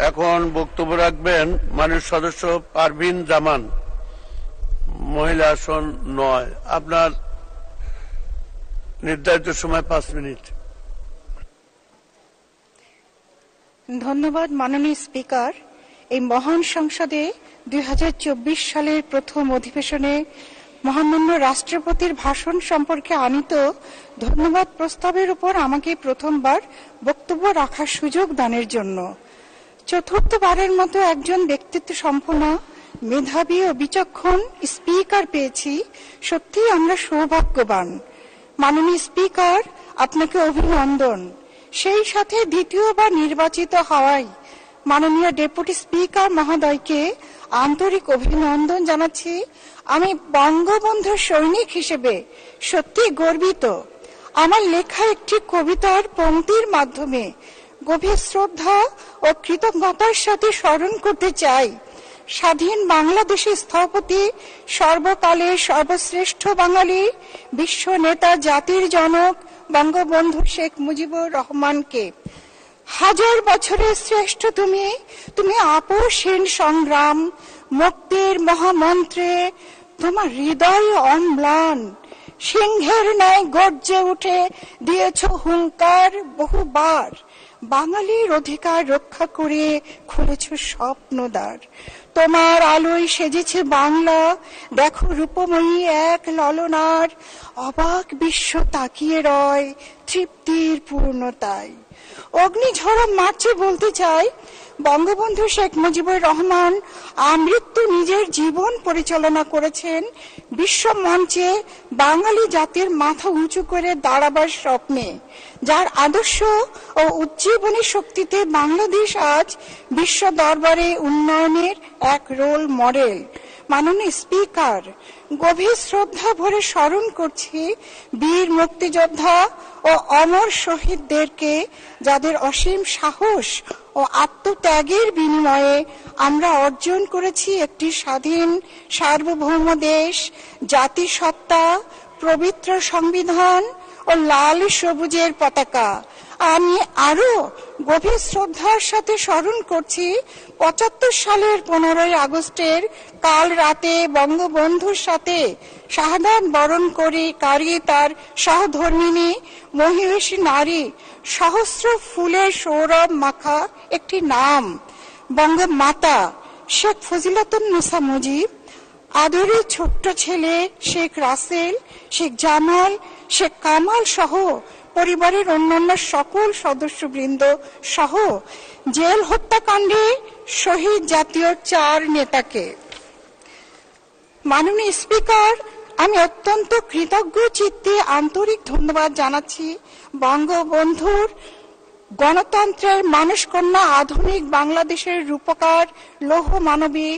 এখন বক্তব্য রাখবেন মাননীয় সদস্য পারভিন জামান, মহিলা আসন ৯। আপনার নির্ধারিত সময় ৫ মিনিট। ধন্যবাদ মাননীয় স্পিকার। এই মহান সংসদে ২০২৪ সালের প্রথম অধিবেশনে মহামান্য রাষ্ট্রপতির ভাষণ সম্পর্কে আনীত ধন্যবাদ প্রস্তাবের উপর আমাকে প্রথমবার বক্তব্য রাখার সুযোগ দানের জন্য। চতুর্থবারের মতো একজন ব্যক্তিত্ব সম্পন্ন, মেধাবী ও বিচক্ষণ স্পিকার পেয়েছি। সত্যিই আমরা সৌভাগ্যবান। মাননীয় স্পিকার, আপনাকে অভিনন্দন। সেই সাথে দ্বিতীয়বার নির্বাচিত হওয়ায় মাননীয় ডেপুটি স্পিকার মহোদয়কে আন্তরিক অভিনন্দন জানাচ্ছি। আমি বঙ্গবন্ধুর সৈনিক হিসেবে সত্যি গর্বিত। আমার লেখা একটি কবিতার পংক্তির মাধ্যমে গভীর শ্রদ্ধা ও কৃতজ্ঞতার সাথে স্মরণ করতে চাই স্বাধীন বাংলাদেশের স্থপতি, সর্বকালের সর্বশ্রেষ্ঠ বাঙালি, বিশ্ব নেতা, জাতির জনক বঙ্গবন্ধু শেখ মুজিবুর রহমানকে। হাজার বছরের শ্রেষ্ঠ তুমি, তুমি আপোষহীন সংগ্রাম, মুক্তির মহামন্ত্রে তোমার হৃদয় অম্লান। সিংহের ন্যায় গর্জে উঠে দিয়েছ হুঙ্কার বহুবার, বাঙালির অধিকার রক্ষা করে খুলেছ স্বপ্নদ্বার। তোমার আলোয় সেজেছে বাংলা, দেখো রূপময়ী এক ললনার, অবাক বিশ্ব তাকিয়ে রয় তৃপ্তির পূর্ণতায়। অগ্নিঝরা মার্চে বলতে চাই, বঙ্গবন্ধু শেখ মুজিবুর রহমান আমৃত্যু নিজের জীবন পরিচালনা করেছেন বিশ্ব মঞ্চে বাঙালি জাতির মাথা উঁচু করে দাঁড়াবার স্বপ্নে, যার আদর্শ ও উজ্জীবনী শক্তিতে বাংলাদেশ আজ বিশ্ব দরবারে উন্নয়নের এক রোল মডেল। মাননীয় স্পিকার, গভীর শ্রদ্ধা ভরে স্মরণ করছি বীর মুক্তিযোদ্ধা ও অমর শহীদদেরকে, যাদের অসীম সাহস ও আত্মত্যাগের বিনিময়ে আমরা অর্জন করেছি একটি স্বাধীন সার্বভৌম দেশ, জাতিসত্তা, পবিত্র সংবিধান ও লাল সবুজের পতাকা। আমি আরো গভীর শ্রদ্ধার সাথে স্মরণ করছি ৭৫ সালের ১৫ই আগস্টের কাল রাতে বঙ্গবন্ধুর সাথে শাহাদাত বরণ করে কারি তার সহধর্মিণী মহিষী নারী, সহস্র ফুলের সৌরভ মাখা একটি নাম বঙ্গমাতা শেখ ফজিলাতুন্নেসা মুজিব, আদরের ছোট্ট ছেলে শেখ রাসেল, শেখ জামাল, শেখ কামাল সহ পরিবারের অন্যান্য সকল সদস্যবৃন্দ সহ জেল হত্যাকাণ্ডে শহীদ জাতীয় ৪ নেতাকে। মাননীয় স্পিকার, আমি অত্যন্ত কৃতজ্ঞ চিত্তে আন্তরিক ধন্যবাদ জানাচ্ছি বঙ্গবন্ধুর গণতন্ত্রের মানসকন্যা, আধুনিক বাংলাদেশের রূপকার, লৌহ মানবী,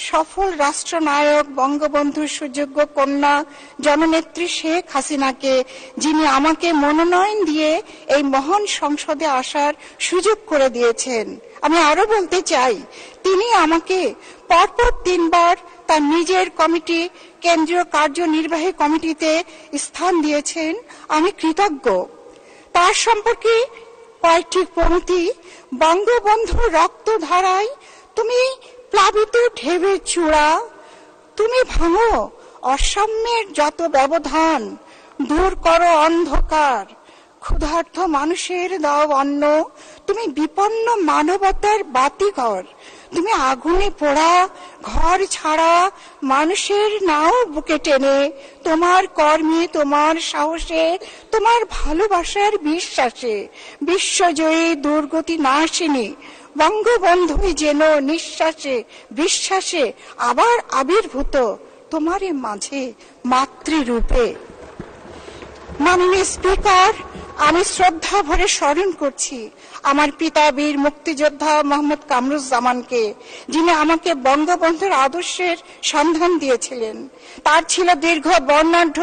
সফল রাষ্ট্রনায়ক বঙ্গবন্ধুর সুযোগ্য কন্যা জননেত্রী শেখ হাসিনাকে, যিনি আমাকে মনোনয়ন দিয়ে এই মহান সংসদে আসার সুযোগ করে দিয়েছেন। আমি আরো বলতে চাই, তিনি আমাকে পরপর ৩ বার তার নিজের কমিটি, কেন্দ্রীয় কার্যনির্বাহী কমিটিতে স্থান দিয়েছেন। আমি কৃতজ্ঞ। তার সম্পর্কে কয়েকটি পংক্তি। বঙ্গবন্ধু রক্ত ধারায় তুমি প্লাবিত ঢেউয়ের চূড়া, তুমি ভাঙো অসাম্যের যত ব্যবধান, দূর করো অন্ধকার, ক্ষুধার্ত মানুষের দাও অন্ন, তুমি বিপন্ন মানবতার বাতিঘর, তুমি আগুনে পোড়া ঘর ছাড়া মানুষের নাও বুকে টেনে, তোমার কর্মে, তোমার সাহসে, তোমার ভালোবাসার বিশ্বাসে বিশ্বজয়ী দুর্গতি নাশিনী বঙ্গবন্ধুই যেন নিঃশ্বাসে বিশ্বাসে আবার আবির্ভূত তোমারই মাঝে মাতৃরূপে। মাননীয় স্পিকার, আমি শ্রদ্ধা ভরে স্মরণ করছি আমার পিতা বীর মুক্তিযোদ্ধা মোহাম্মদ কামরুজ্জামানকে, যিনি আমাকে বঙ্গবন্ধুর আদর্শের সন্ধান দিয়েছিলেন। তার ছিল দীর্ঘ বর্ণাঢ্য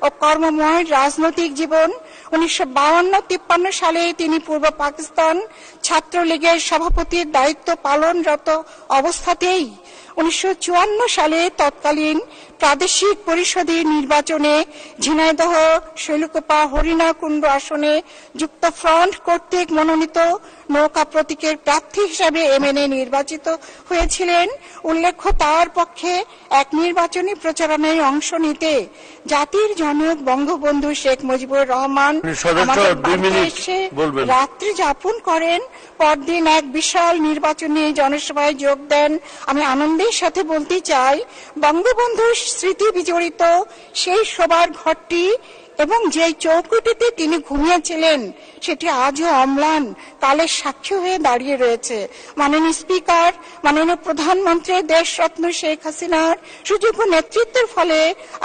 ও কর্মময় রাজনৈতিক জীবন। ১৯৫২-৫৩ সালে তিনি পূর্ব পাকিস্তান ছাত্রলীগের সভাপতির দায়িত্ব পালনরত অবস্থাতেই ১৯৫৪ সালে তৎকালীন প্রাদেশিক পরিষদের নির্বাচনে ঝিনাইদহ, শৈলকুপা, হরিণাকুণ্ড আসনে যুক্তফ্রন্ট কর্তৃক মনোনীত নৌকা প্রতীকের প্রার্থী হিসাবে এমএনএ নির্বাচিত হয়েছিলেন। উল্লেখ্য, তার পক্ষে এক নির্বাচনী প্রচারণায় অংশ নিতে জাতির জনক বঙ্গবন্ধু শেখ মুজিবুর রহমান আমাদের বাড়িতে এসে রাত্রি যাপন করেন। পরদিন এক বিশাল নির্বাচনী জনসভায় যোগ দেন। আমি আনন্দের সাথে বলতে চাই, বঙ্গবন্ধুর স্মৃতি বিজড়িত সেই সবার ঘরটি এবং যে চৌকিটিতে তিনি ঘুমিয়েছিলেন সেটি আজও অম্লান কালের সাক্ষী হয়ে দাঁড়িয়ে রয়েছে। মাননীয় স্পিকার, মাননীয় প্রধানমন্ত্রী দেশরত্ন শেখ হাসিনার সুযোগ্য নেতৃত্বের ফলে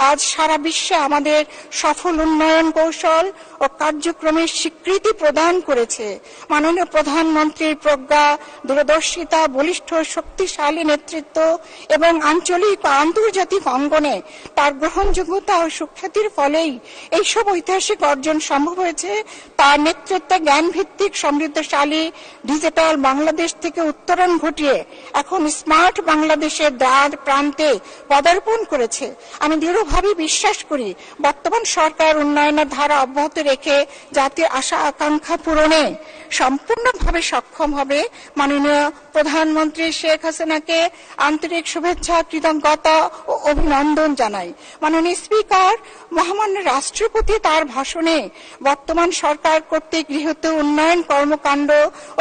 আজ সারা বিশ্বে আমাদের সফল উন্নয়ন কৌশল ও কার্যক্রমের স্বীকৃতি প্রদান করেছে। মাননীয় প্রধানমন্ত্রীর প্রজ্ঞা, দূরদর্শিতা, বলিষ্ঠ শক্তিশালী নেতৃত্ব এবং আঞ্চলিক ও আন্তর্জাতিক অঙ্গনে তার গ্রহণযোগ্যতা ও সুখ্যাতির ফলেই এইসব ঐতিহাসিক অর্জন সম্ভব হয়েছে। তার নেতৃত্বে জ্ঞান ভিত্তিক সমৃদ্ধশালী ডিজিটাল বাংলাদেশ থেকে উত্তরণ ঘটিয়ে এখন স্মার্ট বাংলাদেশের দ্বার প্রান্তে পদার্পণ করেছে। আমি দৃঢ়ভাবে বিশ্বাস করি, বর্তমান সরকার উন্নয়নের ধারা অব্যাহত রেখে জাতির আশা আকাঙ্ক্ষা পূরণে সম্পূর্ণভাবে সক্ষম হবে। মাননীয় প্রধানমন্ত্রী শেখ হাসিনাকে আন্তরিক শুভেচ্ছা, কৃতজ্ঞতা ও অভিনন্দন জানাই। মাননীয় স্পিকার, মহামান্য রাষ্ট্রপতি তার ভাষণে বর্তমান সরকার কর্তৃক গৃহীত উন্নয়ন কর্মকাণ্ড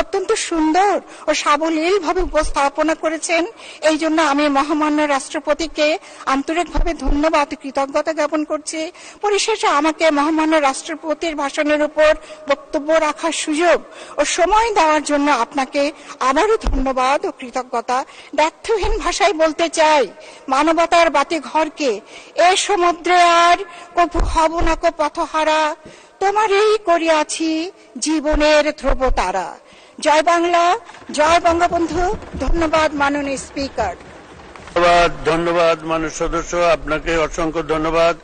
অত্যন্ত সুন্দর ও সাবলীলভাবে উপস্থাপনা করেছেন। এই জন্য আমি মহামান্য রাষ্ট্রপতিকে আন্তরিকভাবে ধন্যবাদ ও কৃতজ্ঞতা জ্ঞাপন করছি। পরিশেষে আমাকে মহামান্য রাষ্ট্রপতির ভাষণের উপর বক্তব্য রাখার সুযোগ ও সময় দেওয়ার জন্য আপনাকে আবারও ধন্যবাদ ও কৃতজ্ঞতা। ব্যর্থহীন ভাষায় বলতে চাই, মানবতার বাতি ঘরকে এ সমুদ্রে আর কভু হব না কো পথহারা, তোমারই করিয়াছি জীবনের ধ্রুব তারা। জয় বাংলা, জয় বঙ্গবন্ধু। ধন্যবাদ মাননীয় স্পিকার। ধন্যবাদ মাননীয় সদস্য, আপনাকে অসংখ্য ধন্যবাদ।